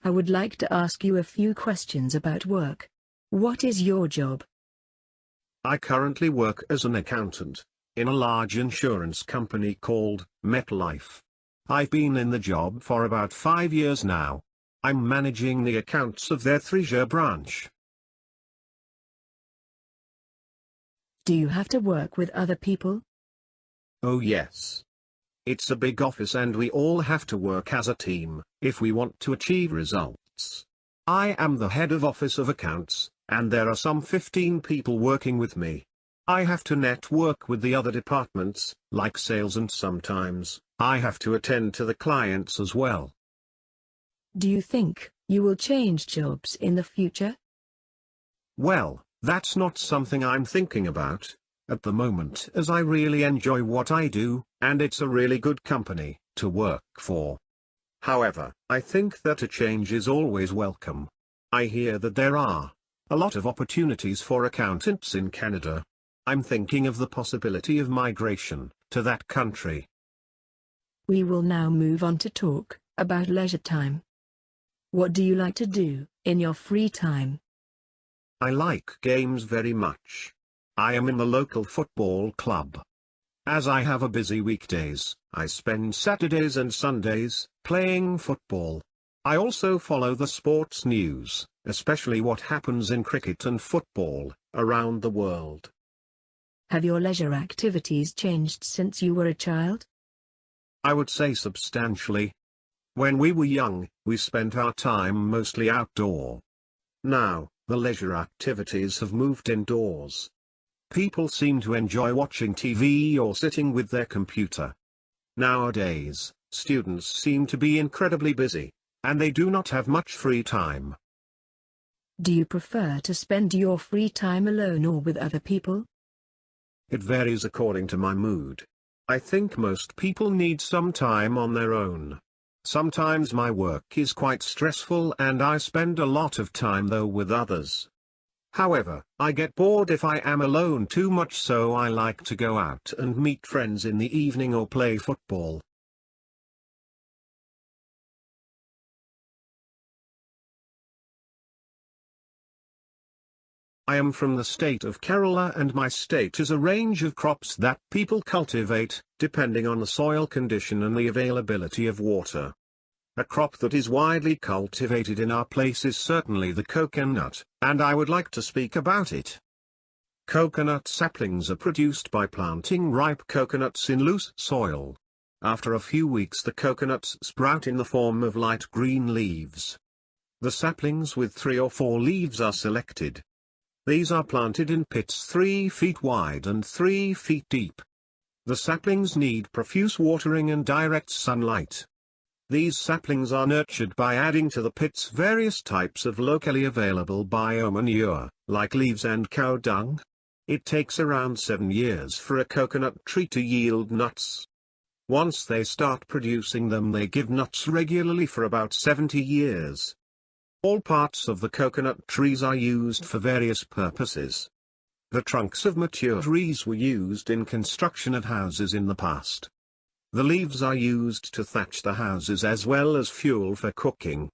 I would like to ask you a few questions about work. What is your job? I currently work as an accountant in a large insurance company called MetLife. I've been in the job for about 5 years now. I'm managing the accounts of their Treasure branch. Do you have to work with other people? Oh yes. It's a big office and we all have to work as a team, if we want to achieve results. I am the head of Office of Accounts, and there are some 15 people working with me. I have to network with the other departments, like sales, and sometimes I have to attend to the clients as well. Do you think you will change jobs in the future? Well, that's not something I'm thinking about at the moment, as I really enjoy what I do, and it's a really good company to work for. However, I think that a change is always welcome. I hear that there are a lot of opportunities for accountants in Canada. I'm thinking of the possibility of migration to that country. We will now move on to talk about leisure time. What do you like to do in your free time? I like games very much. I am in the local football club. As I have a busy weekdays, I spend Saturdays and Sundays playing football. I also follow the sports news, especially what happens in cricket and football around the world. Have your leisure activities changed since you were a child? I would say substantially. When we were young, we spent our time mostly outdoor. Now, the leisure activities have moved indoors. People seem to enjoy watching TV or sitting with their computer. Nowadays, students seem to be incredibly busy, and they do not have much free time. Do you prefer to spend your free time alone or with other people? It varies according to my mood. I think most people need some time on their own. Sometimes my work is quite stressful and I spend a lot of time though with others. However, I get bored if I am alone too much, so I like to go out and meet friends in the evening or play football. I am from the state of Kerala, and my state is a range of crops that people cultivate, depending on the soil condition and the availability of water. A crop that is widely cultivated in our place is certainly the coconut, and I would like to speak about it. Coconut saplings are produced by planting ripe coconuts in loose soil. After a few weeks the coconuts sprout in the form of light green leaves. The saplings with 3 or 4 leaves are selected. These are planted in pits 3 feet wide and 3 feet deep. The saplings need profuse watering and direct sunlight. These saplings are nurtured by adding to the pits various types of locally available biomanure, like leaves and cow dung. It takes around 7 years for a coconut tree to yield nuts. Once they start producing them, they give nuts regularly for about 70 years. All parts of the coconut trees are used for various purposes. The trunks of mature trees were used in construction of houses in the past. The leaves are used to thatch the houses as well as fuel for cooking.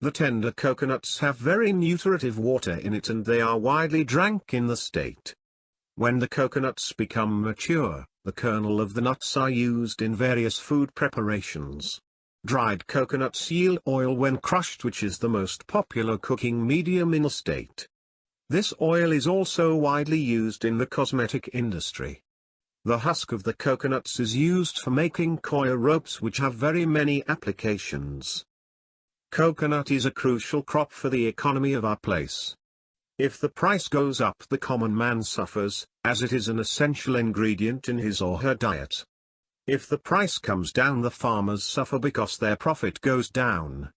The tender coconuts have very nutritive water in it and they are widely drank in the state. When the coconuts become mature, the kernel of the nuts are used in various food preparations. Dried coconuts yield oil when crushed, which is the most popular cooking medium in the state. This oil is also widely used in the cosmetic industry. The husk of the coconuts is used for making coir ropes, which have very many applications. Coconut is a crucial crop for the economy of our place. If the price goes up, the common man suffers, as it is an essential ingredient in his or her diet. If the price comes down, the farmers suffer because their profit goes down.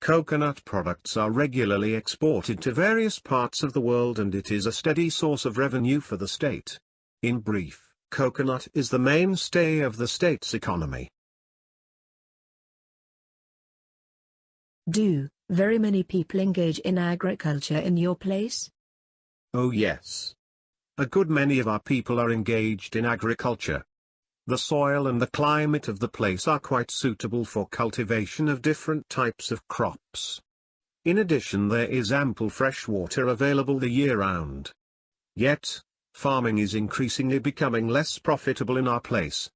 Coconut products are regularly exported to various parts of the world and it is a steady source of revenue for the state. In brief, coconut is the mainstay of the state's economy. Do very many people engage in agriculture in your place? Oh yes. A good many of our people are engaged in agriculture. The soil and the climate of the place are quite suitable for cultivation of different types of crops. In addition, there is ample fresh water available the year round. Yet, farming is increasingly becoming less profitable in our place.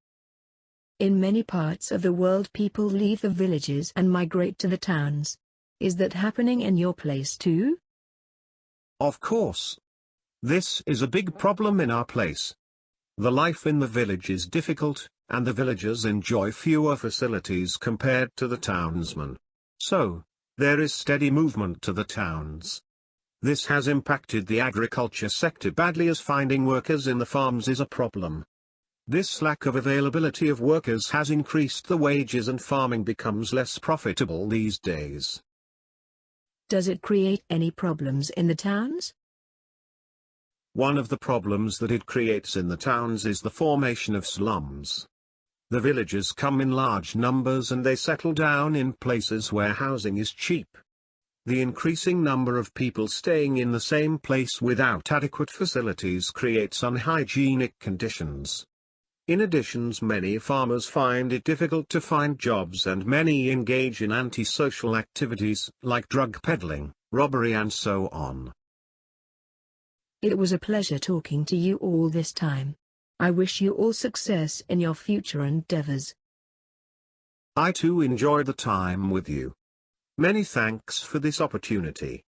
In many parts of the world, people leave the villages and migrate to the towns. Is that happening in your place too? Of course. This is a big problem in our place. The life in the village is difficult, and the villagers enjoy fewer facilities compared to the townsmen. So, there is steady movement to the towns. This has impacted the agriculture sector badly, as finding workers in the farms is a problem. This lack of availability of workers has increased the wages, and farming becomes less profitable these days. Does it create any problems in the towns? One of the problems that it creates in the towns is the formation of slums. The villagers come in large numbers and they settle down in places where housing is cheap. The increasing number of people staying in the same place without adequate facilities creates unhygienic conditions. In addition, many farmers find it difficult to find jobs, and many engage in antisocial activities like drug peddling, robbery and so on. It was a pleasure talking to you all this time. I wish you all success in your future endeavors. I too enjoyed the time with you. Many thanks for this opportunity.